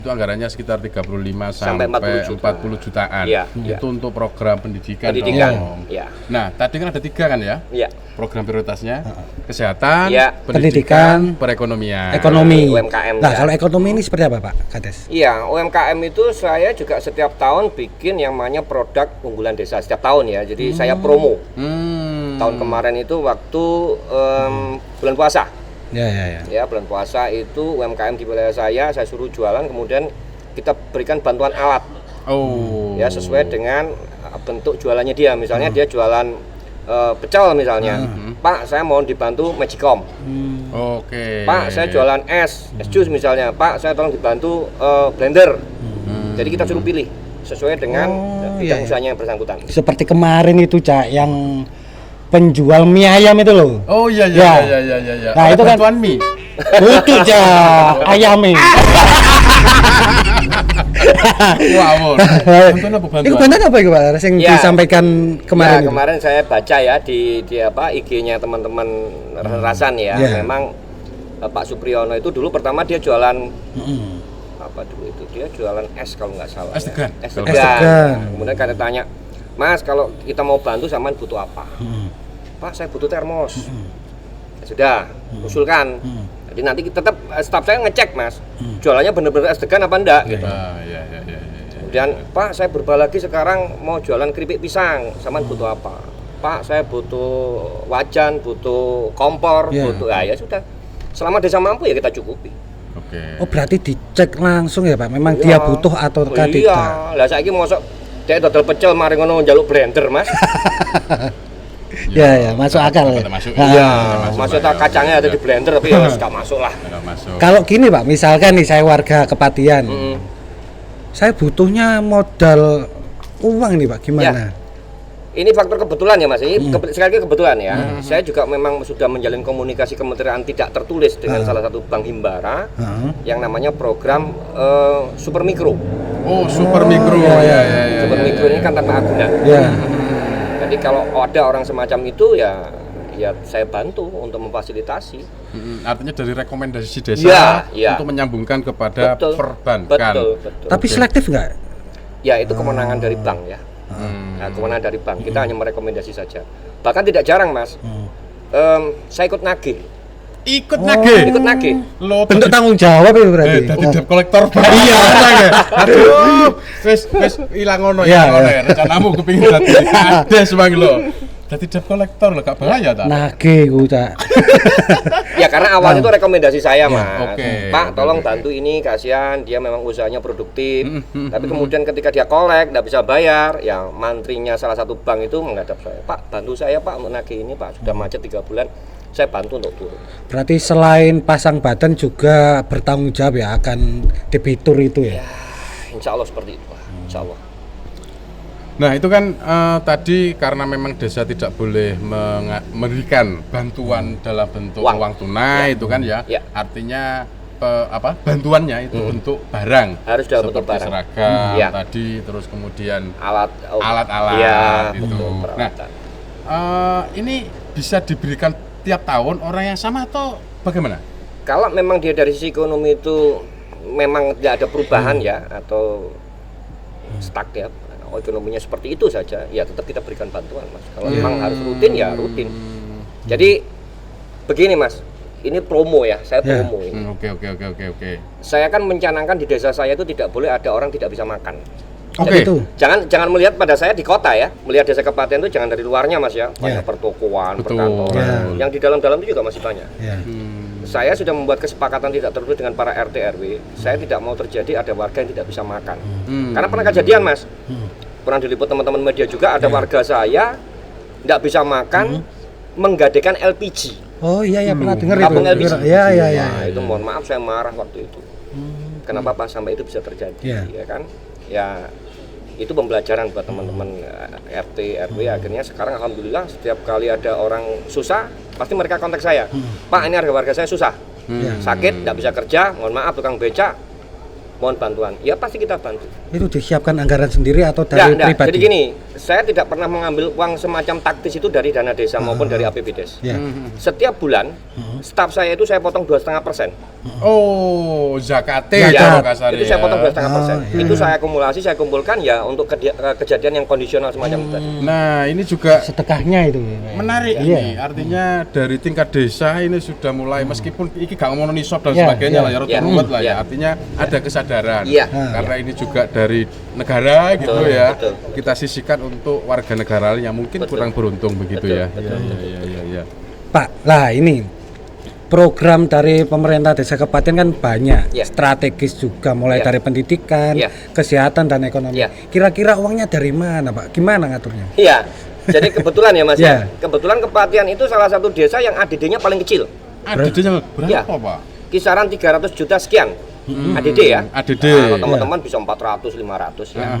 Itu anggarannya sekitar 35 Sampai 40 jutaan. Iya, Itu untuk program pendidikan. Pendidikan. Iya. Nah, tadi kan ada 3 kan ya? Iya. Program prioritasnya kesehatan, Iya. pendidikan, perekonomian. Ekonomi. UMKM. Nah, Ya. kalau ekonomi ini seperti apa, Pak Kades? Iya, UMKM itu saya juga setiap tahun bikin yang namanya produk unggulan desa setiap tahun ya. Jadi saya promo. Tahun kemarin itu waktu bulan puasa. Ya, bulan puasa itu UMKM di wilayah saya suruh jualan, kemudian kita berikan bantuan alat. Ya, sesuai dengan bentuk jualannya dia. Misalnya dia jualan pecel misalnya. Pak, saya mohon dibantu Magicom. Oke. Pak, saya jualan es jus misalnya. Pak, saya tolong dibantu blender. Jadi kita suruh pilih sesuai dengan bidang usahanya yang bersangkutan. Seperti kemarin itu, Cak, yang penjual mie ayam itu loh. Oh iya. Nah, itu kan bantuan mie. Butuh, Cak, ayamnya. Wow. Bantuan apa bantuan? Itu bantuan apa itu, Pak? Yang Ya. disampaikan kemarin. Ya, kemarin saya baca ya di apa IG-nya teman-teman Rasan ya. Memang Pak Supriyono itu dulu pertama dia jualan apa dulu itu? Dia jualan es kalau nggak salah. Es degan. Es Es degan. degan. Kemudian kan tanya, "Mas, kalau kita mau bantu sampean butuh apa?" "Pak, saya butuh termos." Ya sudah, usulkan. Jadi nanti tetap staf saya ngecek, Mas. Jualannya benar-benar es degan apa enggak gitu. Iya. Kemudian, "Pak, saya berubah lagi sekarang mau jualan keripik pisang, sampean butuh apa?" "Pak, saya butuh wajan, butuh kompor, butuh." Ya sudah. Selama desa mampu ya kita cukupi. Oke. Oh, berarti dicek langsung ya, Pak. Memang dia butuh atau tidak. Iya, lah saiki mosok dek dodol pecel mari ngono njaluk blender, Mas. Ya, masuk akal. Masuk. Iya, maksudnya kacangnya ada di blender tapi ya enggak masuk lah. Nggak masuk. Kalau gini, Pak, misalkan nih saya warga Kepatihan. Saya butuhnya modal uang nih, Pak. Gimana? Ini faktor kebetulan ya, Mas. Ini sekali lagi kebetulan ya. Saya juga memang sudah menjalin komunikasi kementerian tidak tertulis dengan salah satu bank himbara yang namanya program Super Mikro. Oh, Super Mikro. Ya. Super Mikro ini kan tanpa agunan. Ya. Jadi kalau ada orang semacam itu ya saya bantu untuk memfasilitasi. Artinya dari rekomendasi desa Ya. untuk menyambungkan kepada perbankan. Betul. Tapi selektif nggak? Ya, itu kemenangan dari bank ya. Nah, kemenangan dari bank. Kita hanya merekomendasi saja. Bahkan tidak jarang, Mas. Saya ikut nagih. Ikut nagih. Lo Bentuk tanggung jawab itu berarti. tadi debt kolektor. Iya, aduh. Wis ilang ngono ya. Rencanamu kepengin dadi ades bang lo. Dadi debt kolektor lo gak bahaya ta? Nagih ku, Cak. Ya karena awal itu rekomendasi saya, Mas. oke. Pak, tolong bantu ini, kasihan dia memang usahanya produktif. Tapi kemudian ketika dia kolek enggak bisa bayar, ya mantrinya salah satu bank itu menghadap saya. "Pak, bantu saya, Pak, untuk nagih ini, Pak. Sudah macet 3 bulan. Saya bantu untuk turun." Berarti selain pasang badan juga bertanggung jawab ya akan debitur itu ya. Insya Allah seperti itu, Pak. Insya Allah. Nah itu kan tadi karena memang desa tidak boleh memberikan bantuan dalam bentuk uang tunai itu kan ya. Artinya bantuannya itu bentuk barang. Harus dalam bentuk seperti barang. seragam tadi, terus kemudian alat-alat itu. Nah ini bisa diberikan tiap tahun orang yang sama atau bagaimana? Kalau memang dia dari sisi ekonomi itu memang tidak ada perubahan ya atau stuck ya, ekonominya seperti itu saja, ya tetap kita berikan bantuan, Mas. Kalau memang harus rutin ya rutin. Jadi begini, Mas, ini promo ya, saya promo ini. Oke. Saya kan mencanangkan di desa saya itu tidak boleh ada orang tidak bisa makan. Oke. Itu. Jangan melihat pada saya di kota ya, melihat desa Kepatihan itu jangan dari luarnya, Mas ya. Banyak pertokoan, perkantoran. Yang di dalam-dalam itu juga masih banyak. Saya sudah membuat kesepakatan tidak tertulis dengan para RT RW. Saya tidak mau terjadi ada warga yang tidak bisa makan. Karena pernah kejadian, Mas. Pernah diliput teman-teman media juga ada warga saya tidak bisa makan menggadekan LPG. Oh iya pernah dengar Tabung itu. LPG. Iya. Nah, itu mohon maaf saya marah waktu itu. Kenapa Pak sampai itu bisa terjadi? Ya kan? Ya itu pembelajaran buat teman-teman RT RW. Akhirnya sekarang alhamdulillah setiap kali ada orang susah pasti mereka kontak saya. Pak, ini warga saya susah, sakit, tidak bisa kerja, mohon maaf tukang becak, mohon bantuan. Ya pasti kita bantu. Itu disiapkan anggaran sendiri atau dari pribadi? Jadi gini, saya tidak pernah mengambil uang semacam taktis itu dari dana desa maupun dari APBDes. Setiap bulan Staf saya itu saya potong 2,5%. Oh, zakatnya Ya, kalau kasarnya itu saya potong ya. 2,5%. Itu saya akumulasi, saya kumpulkan ya untuk kejadian yang kondisional semacam itu. Nah, ini juga Sedekahnya itu. menarik Iya. ini. Artinya dari tingkat desa ini sudah mulai meskipun iki gak ngomong nisab dan Iya, sebagainya iya. lah ya, rada Iya. ruwet lah ya. Iya. Artinya ada kesadaran. Iya. Karena ini juga dari negara gitu Betul, ya. betul. Kita sisihkan untuk warga negara yang mungkin Betul. kurang beruntung begitu Betul, ya. betul. Iya. Pak, lah ini program dari pemerintah desa Kepatian kan banyak, Ya. strategis juga, mulai Ya. dari pendidikan, Ya. kesehatan dan ekonomi. Ya. Kira-kira uangnya dari mana, Pak? Gimana ngaturnya? Iya. Jadi kebetulan ya Mas Ya. ya. Kebetulan Kepatian itu salah satu desa yang ADD-nya paling kecil. ADD-nya berapa, Iya. Pak? Kisaran 300 juta sekian. ADD ya. ADD. Nah, kalau teman-teman bisa 400, 500 ya.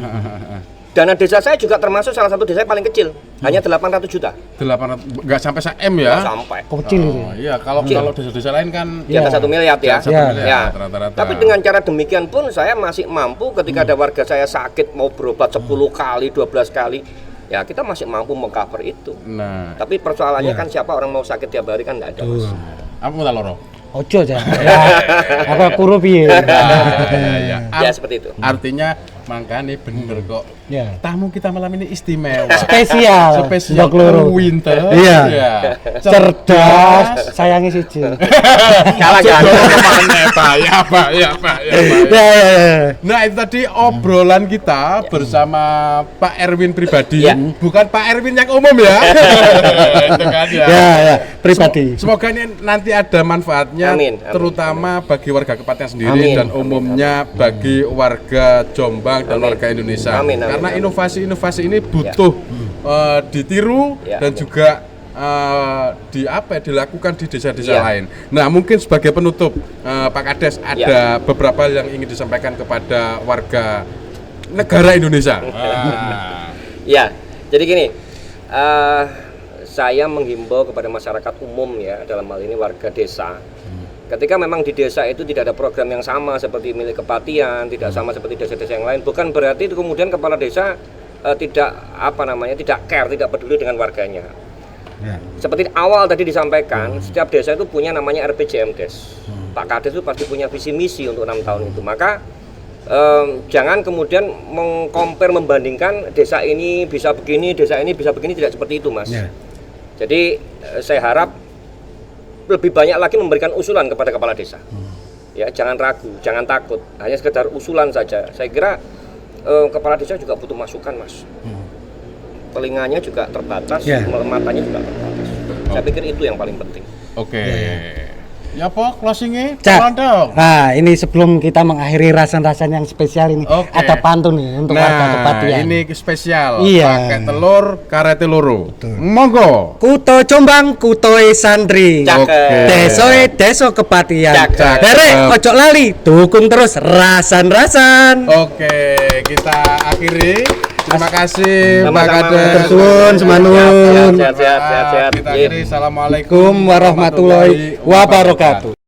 Dana desa saya juga termasuk salah satu desa yang paling kecil, hanya 800 juta. 800 enggak sampai 1 M ya? Nggak sampai. Kecil itu. Oh, iya, kalau Kecil. kalau desa-desa lain kan Di atas 1 miliar ya. 1 Ya. miliar Ya. rata-rata. Tapi dengan cara demikian pun saya masih mampu ketika ada warga saya sakit mau berobat 10 kali, 12 kali, ya kita masih mampu mengcover itu. Nah, Tapi persoalannya kan siapa orang mau sakit tiap hari kan nggak ada. Mas. apa mau tak loro? Ojo aja. Apa kuru piye? Ya. Ya seperti itu. Artinya makanya bener kok. Ya. Tamu kita malam ini istimewa. Spesial. Spesial. Ndok loro. Winter. Iya. Ya. Cerdas, sayangi siji. Kalah kan? Pak. Ya. Ya. Nah, itu tadi obrolan kita bersama Pak Erwin pribadi, Ya. bukan Pak Erwin yang umum ya. Itu kan ya. Ya, pribadi. Semoga ini nanti ada manfaatnya, Amin, amin. terutama bagi warga Kepatian sendiri Amin, dan umumnya bagi warga Jombang dan Amin. warga Indonesia. Amin, amin, Karena amin. inovasi-inovasi ini butuh ditiru Ya, dan amin. juga dilakukan di desa-desa Ya. lain. Nah, mungkin sebagai penutup Pak Kades ada beberapa yang ingin disampaikan kepada warga negara Indonesia. Ya, jadi gini, saya menghimbau kepada masyarakat umum ya, dalam hal ini warga desa. Ketika memang di desa itu tidak ada program yang sama seperti milik Kepatian, tidak sama seperti desa-desa yang lain, bukan berarti itu kemudian kepala desa tidak care, tidak peduli dengan warganya. Ya. Seperti awal tadi disampaikan, setiap desa itu punya namanya RPJMdes. Pak Kades itu pasti punya visi misi untuk 6 tahun itu. Maka jangan kemudian membandingkan desa ini bisa begini, desa ini bisa begini, tidak seperti itu, Mas. Ya. Jadi saya harap lebih banyak lagi memberikan usulan kepada kepala desa. Ya, jangan ragu, jangan takut, hanya sekedar usulan saja. Saya kira kepala desa juga butuh masukan, Mas. Telinganya juga terbatas, Ya. matanya juga terbatas. Saya pikir itu yang paling penting. Oke. Ya, Pok, closingnya Cak. tolong dong. Nah, ini sebelum kita mengakhiri rasan-rasan yang spesial ini, Oke. ada pantun nih untuk warga Nah, Kepatian. ini spesial. Iya. Pakai telur, karete loro. Monggo. Kuto Jombang, kutoe santri. Cakep. Oke. Desoe deso Kepatian. Cakep. Derek, ojo lali, dukung terus rasan-rasan. Oke, kita akhiri. Terima kasih, Pak Sama-sama. Kades. Suwun, semanun. Sehat. Kita akhiri. Assalamualaikum Assalamualaikum warahmatullahi wabarakatuh.